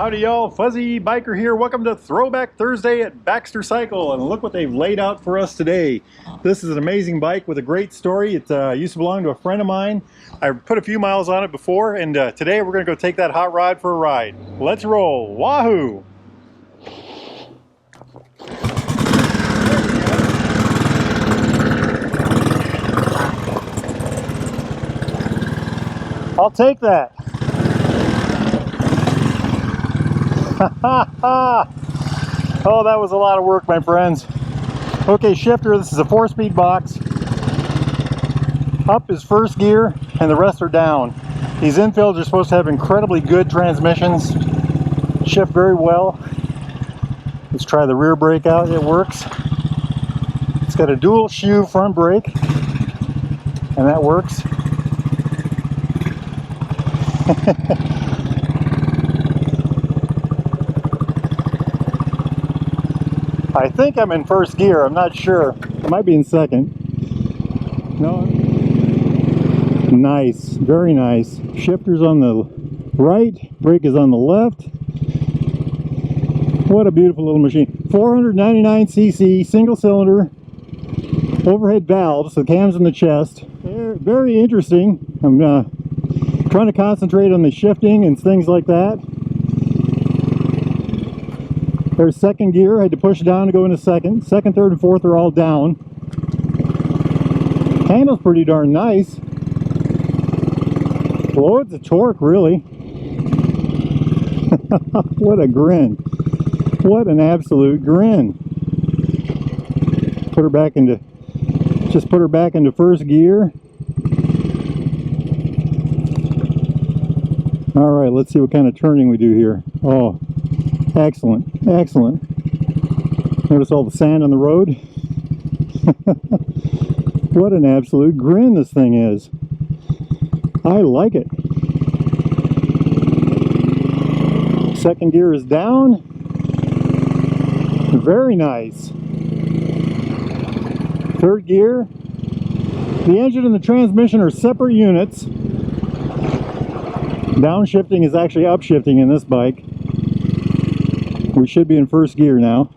Howdy y'all, Fuzzy Biker here. Welcome to Throwback Thursday at Baxter Cycle, and look what they've laid out for us today. This is an amazing bike with a great story. It used to belong to a friend of mine. I put a few miles on it before, and today we're going to go take that hot rod for a ride. Let's roll. Wahoo! I'll take that. Oh, that was a lot of work, my friends. Okay, shifter, this is a 4-speed box. Up is first gear and the rest are down. These Infields are supposed to have incredibly good transmissions, shift very well. Let's try the rear brake out. It works. It's got a dual shoe front brake, and that works. I think I'm in first gear, I'm not sure. I might be in second. No. Nice, very nice. Shifter's on the right, brake is on the left. What a beautiful little machine. 499cc, single cylinder, overhead valves, the cam's in the chest. Very interesting. I'm trying to concentrate on the shifting and things like that. There's second gear. I had to push down to go into second. Second, third, and fourth are all down. Handle's pretty darn nice. Loads of torque, really. What a grin. What an absolute grin. Put her back into, just put her back into first gear. All right, let's see what kind of turning we do here. Oh, excellent, excellent. Notice all the sand on the road. What an absolute grin this thing is. I like it. Second gear is down. Very nice. Third gear. The engine and the transmission are separate units. Downshifting is actually upshifting in this bike. We should be in first gear now.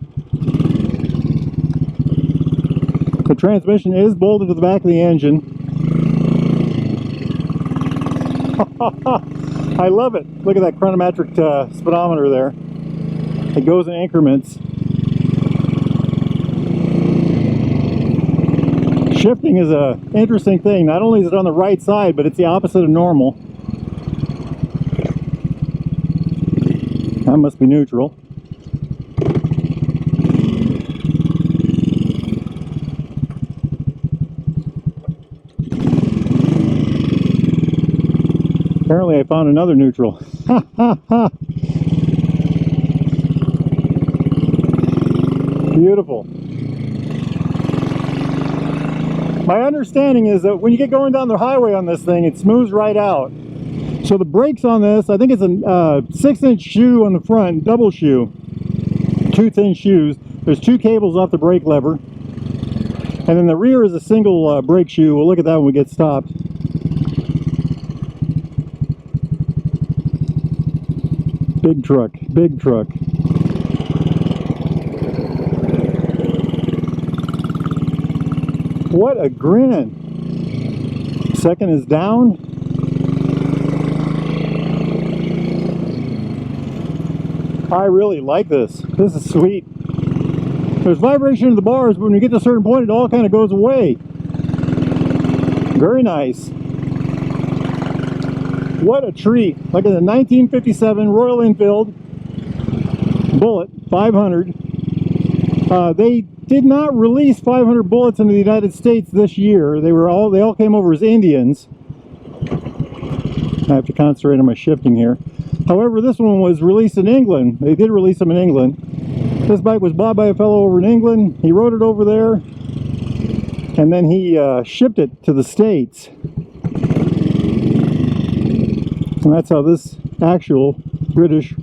The transmission is bolted to the back of the engine. I love it. Look at that chronometric speedometer there. It goes in increments. Shifting is an interesting thing. Not only is it on the right side, but it's the opposite of normal. That must be neutral. Apparently I found another neutral. Beautiful. My understanding is that when you get going down the highway on this thing, it smooths right out. So the brakes on this, I think it's a 6-inch shoe on the front, double shoe. 2 thin shoes. There's 2 cables off the brake lever. And then the rear is a single brake shoe. We'll look at that when we get stopped. Big truck, big truck. What a grin. Second is down. I really like this. This is sweet. There's vibration in the bars, but when you get to a certain point, it all kind of goes away. Very nice. What a treat. Look at the 1957 Royal Enfield Bullet 500. They did not release 500 bullets in the United States this year. They all came over as Indians. I have to concentrate on my shifting here. However, this one was released in England. They did release them in England. This bike was bought by a fellow over in England. He rode it over there, and then he shipped it to the States. And that's how this actual British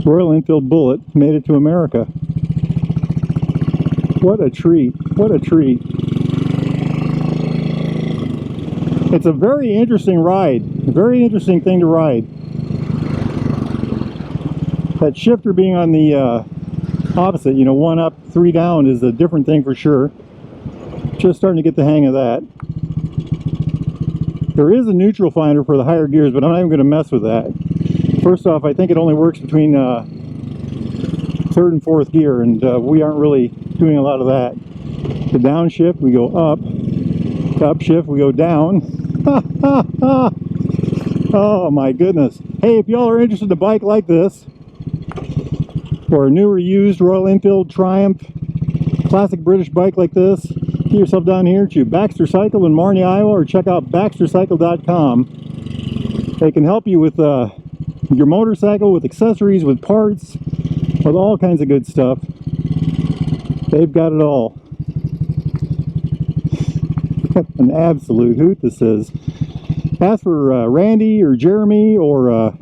Royal Enfield Bullet made it to America. What a treat. What a treat. It's a very interesting ride. A very interesting thing to ride. That shifter being on the opposite, you know, 1 up, 3 down is a different thing for sure. Just starting to get the hang of that. There is a neutral finder for the higher gears, but I'm not even going to mess with that. First off, I think it only works between 3rd and 4th gear, and we aren't really doing a lot of that. The downshift, we go up. Upshift, we go down. Oh my goodness. Hey, if y'all are interested in a bike like this, or a newer used Royal Enfield Triumph classic British bike like this, get yourself down here to Baxter Cycle in Marnie, Iowa, or check out baxtercycle.com. They can help you with your motorcycle, with accessories, with parts, with all kinds of good stuff. They've got it all. An absolute hoot this is. Ask for Randy or Jeremy or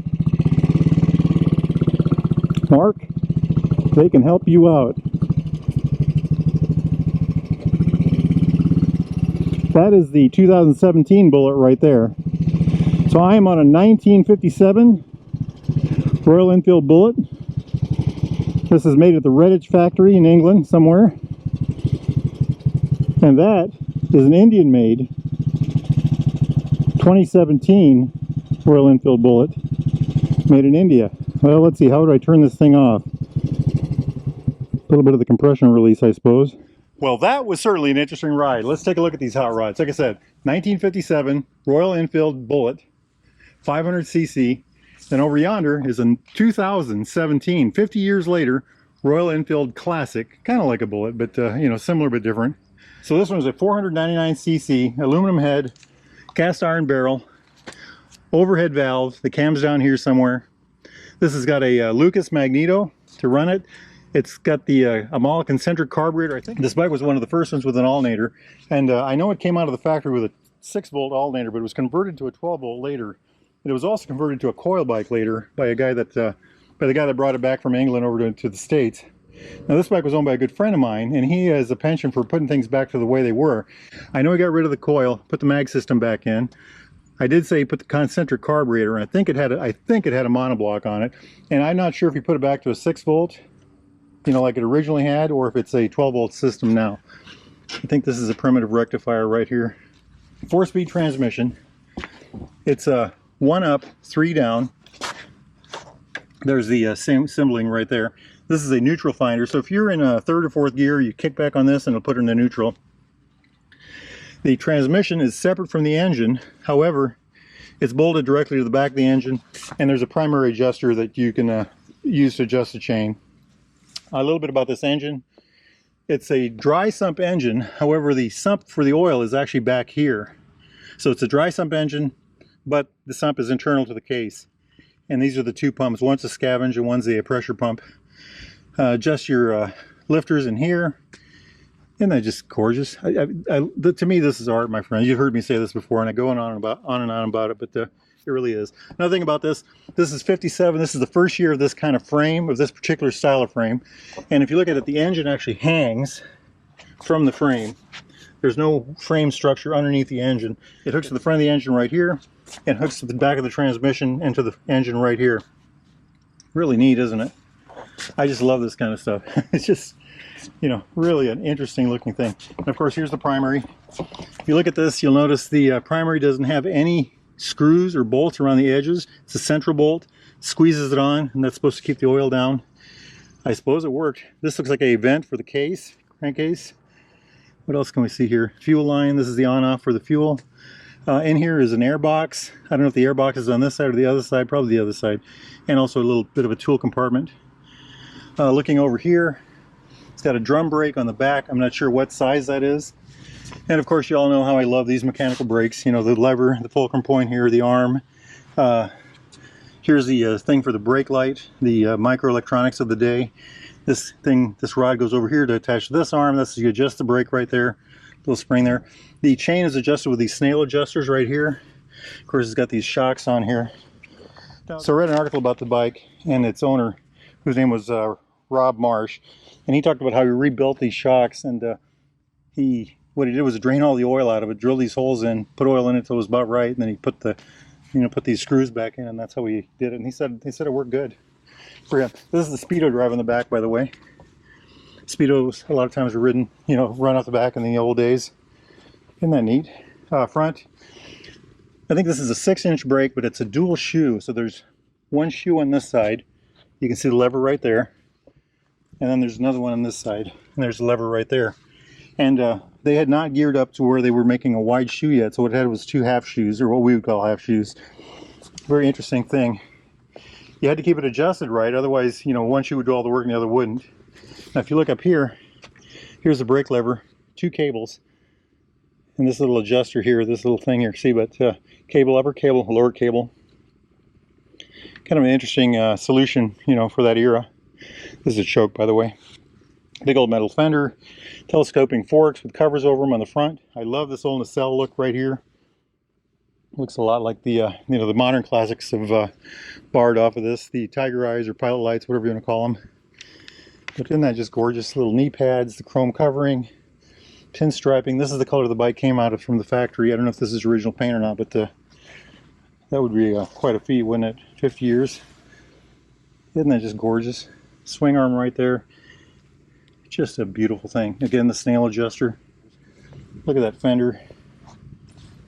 Mark. They can help you out. That is the 2017 Bullet right there. So I am on a 1957 Royal Enfield Bullet. This is made at the Redditch factory in England somewhere. And that is an Indian made 2017 Royal Enfield Bullet made in India. Well, let's see, how do I turn this thing off? A little bit of the compression release, I suppose. Well, that was certainly an interesting ride. Let's take a look at these hot rods. Like I said, 1957 Royal Enfield Bullet, 500cc. Then over yonder is a 2017, 50 years later, Royal Enfield Classic. Kind of like a Bullet, but you know, similar but different. So this one is a 499cc, aluminum head, cast iron barrel, overhead valve. The cam's down here somewhere. This has got a Lucas Magneto to run it. It's got the Amal concentric carburetor. I think this bike was one of the first ones with an alternator. And I know it came out of the factory with a 6-volt alternator, but it was converted to a 12-volt later. It was also converted to a coil bike later by a guy that, by the guy that brought it back from England over to the States. Now this bike was owned by a good friend of mine, and he has a penchant for putting things back to the way they were. I know he got rid of the coil, put the mag system back in. I did say he put the concentric carburetor, and I think it had a monoblock on it. And I'm not sure if he put it back to a 6-volt, you know, like it originally had, or if it's a 12-volt system now. I think this is a primitive rectifier right here. 4-speed transmission. It's a 1 up, 3 down. There's the same symboling right there. This is a neutral finder, so if you're in a 3rd or 4th gear, you kick back on this and it'll put it in the neutral. The transmission is separate from the engine. However, it's bolted directly to the back of the engine, and there's a primary adjuster that you can use to adjust the chain. A little bit about this engine. It's a dry sump engine. However, the sump for the oil is actually back here. So it's a dry sump engine, but the sump is internal to the case. And these are the 2 pumps. One's a scavenge and one's a pressure pump. Adjust your lifters in here. Isn't that just gorgeous? To me, this is art, my friend. You've heard me say this before, and I go on and on about it, but it really is. Another thing about this is 57. This is the first year of this kind of frame, of this particular style of frame. And if you look at it, the engine actually hangs from the frame. There's no frame structure underneath the engine. It hooks to the front of the engine right here, and hooks to the back of the transmission and to the engine right here. Really neat, isn't it? I just love this kind of stuff. It's just, you know, really an interesting looking thing. And of course, here's the primary. If you look at this, you'll notice the primary doesn't have any screws or bolts around the edges. It's a central bolt, squeezes it on, and that's supposed to keep the oil down. I suppose it worked. This looks like a vent for the case, crankcase. What else can we see here? Fuel line. This is the on-off for the fuel. In here is an air box. I don't know if the air box is on this side or the other side, probably the other side. And also a little bit of a tool compartment. Looking over here, it's got a drum brake on the back. I'm not sure what size that is. And of course, you all know how I love these mechanical brakes. You know, the lever, the fulcrum point here, the arm. Here's the thing for the brake light, the microelectronics of the day. This rod goes over here to attach to this arm. That's you adjust the brake right there. Little spring there. The chain is adjusted with these snail adjusters right here. Of course, it's got these shocks on here. So I read an article about the bike and its owner, whose name was Rob Marsh, and he talked about how he rebuilt these shocks, and what he did was drain all the oil out of it, drill these holes in, put oil in it till it was about right, and then he put these screws back in, and that's how he did it. And he said it worked good. for him. This is the Speedo drive on the back, by the way. Speedos a lot of times are ridden, you know, run off the back in the old days. Isn't that neat? Front, I think this is a 6-inch brake, but it's a dual shoe. So there's one shoe on this side. You can see the lever right there. And then there's another one on this side. And there's the lever right there. And they had not geared up to where they were making a wide shoe yet. So what it had was 2 half shoes, or what we would call half shoes. Very interesting thing. You had to keep it adjusted right. Otherwise, you know, one shoe would do all the work and the other wouldn't. Now, if you look up here, here's the brake lever, 2 cables. And this little adjuster here, this little thing here, see, but cable, upper cable, lower cable. Kind of an interesting solution, you know, for that era. This is a choke, by the way. Big old metal fender, telescoping forks with covers over them on the front. I love this old nacelle look right here. Looks a lot like the, you know, the modern classics have borrowed off of this. The Tiger Eyes or Pilot Lights, whatever you want to call them. But isn't that just gorgeous? Little knee pads, the chrome covering. Pinstriping. This is the color the bike came out of from the factory. I don't know if this is original paint or not, but that would be quite a feat, wouldn't it? 50 years. Isn't that just gorgeous? Swing arm right there. Just a beautiful thing. Again, the snail adjuster. Look at that fender.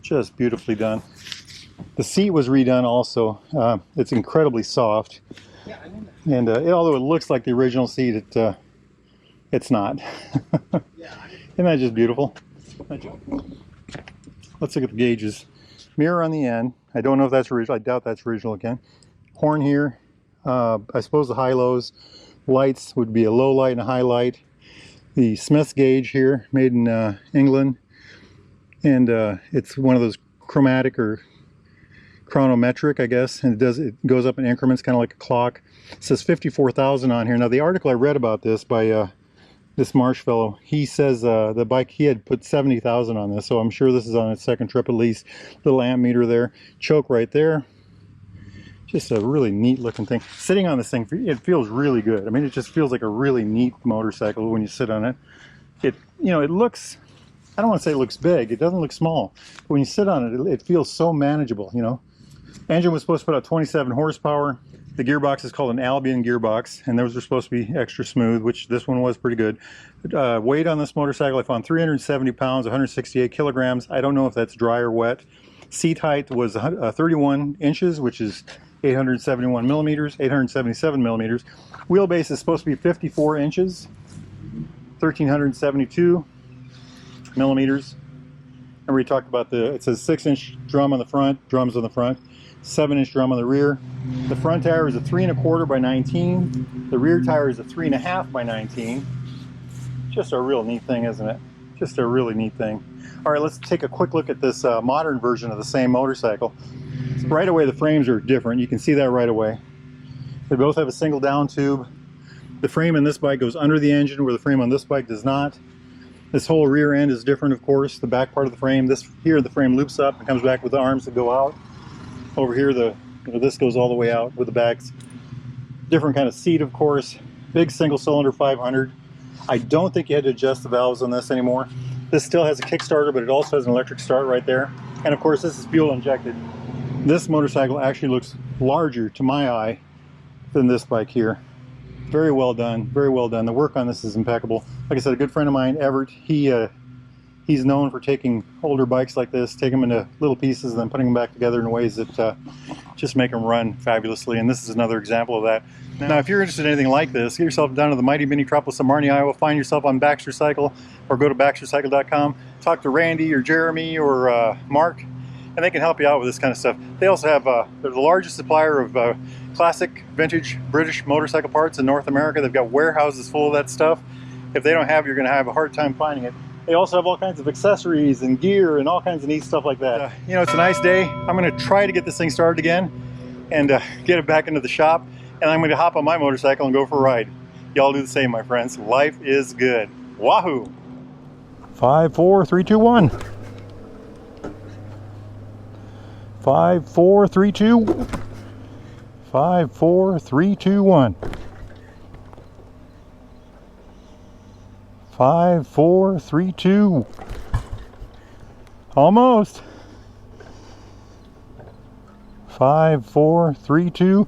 Just beautifully done. The seat was redone also. It's incredibly soft. And although it looks like the original seat, it's not. Isn't that just beautiful? Let's look at the gauges. Mirror on the end. I don't know if that's original. I doubt that's original again. Horn here. I suppose the high-lows. Lights would be a low light and a high light. The Smith's gauge here, made in England. And it's one of those chromatic or chronometric, I guess. And it goes up in increments, kind of like a clock. It says 54,000 on here. Now, the article I read about this by this Marsh fellow, he says the bike, he had put 70,000 on this, so I'm sure this is on its second trip at least. Little amp meter there, choke right there. Just a really neat looking thing. Sitting on this thing, it feels really good. I mean, it just feels like a really neat motorcycle when you sit on it. It, you know, it looks, I don't want to say it looks big, it doesn't look small. But when you sit on it, it feels so manageable, you know. Engine was supposed to put out 27 horsepower. The gearbox is called an Albion gearbox, and those are supposed to be extra smooth, which this one was pretty good. Weight on this motorcycle, I found 370 pounds, 168 kilograms. I don't know if that's dry or wet. Seat height was 31 inches, which is 871 millimeters, 877 millimeters. Wheelbase is supposed to be 54 inches, 1,372 millimeters. And we talked about it says 6-inch drum on the front, drums on the front. 7-inch drum on the rear. The front tire is a 3 1/4 by 19. The rear tire is a 3 1/2 by 19. Just a real neat thing, isn't it? Just a really neat thing. All right, let's take a quick look at this modern version of the same motorcycle. Right away, the frames are different. You can see that right away. They both have a single down tube. The frame in this bike goes under the engine, where the frame on this bike does not. This whole rear end is different, of course. The back part of the frame, the frame loops up and comes back with the arms that go out. Over here, this goes all the way out with the backs. Different kind of seat, of course. Big single cylinder 500. I don't think you had to adjust the valves on this anymore. This still has a Kickstarter, but it also has an electric start right there. And of course, this is fuel injected. This motorcycle actually looks larger to my eye than this bike here. Very well done, very well done. The work on this is impeccable. Like I said, a good friend of mine, Everett, he's known for taking older bikes like this, taking them into little pieces and then putting them back together in ways that just make them run fabulously. And this is another example of that. Now, if you're interested in anything like this, get yourself down to the mighty Minnetropolis of Marnie, Iowa. Find yourself on Baxter Cycle, or go to baxtercycle.com. Talk to Randy or Jeremy or Mark, and they can help you out with this kind of stuff. They also have, they're the largest supplier of classic vintage British motorcycle parts in North America. They've got warehouses full of that stuff. If they don't have it, you're going to have a hard time finding it. They also have all kinds of accessories and gear and all kinds of neat stuff like that. You know, it's a nice day. I'm going to try to get this thing started again and get it back into the shop. And I'm going to hop on my motorcycle and go for a ride. Y'all do the same, my friends. Life is good. Wahoo! 5, 4, 3, 2, 1. 5, 4, 3, 2. 5, 4, 3, 2, 1. 5, 4, 3, 2. Almost. 5, 4, 3, 2.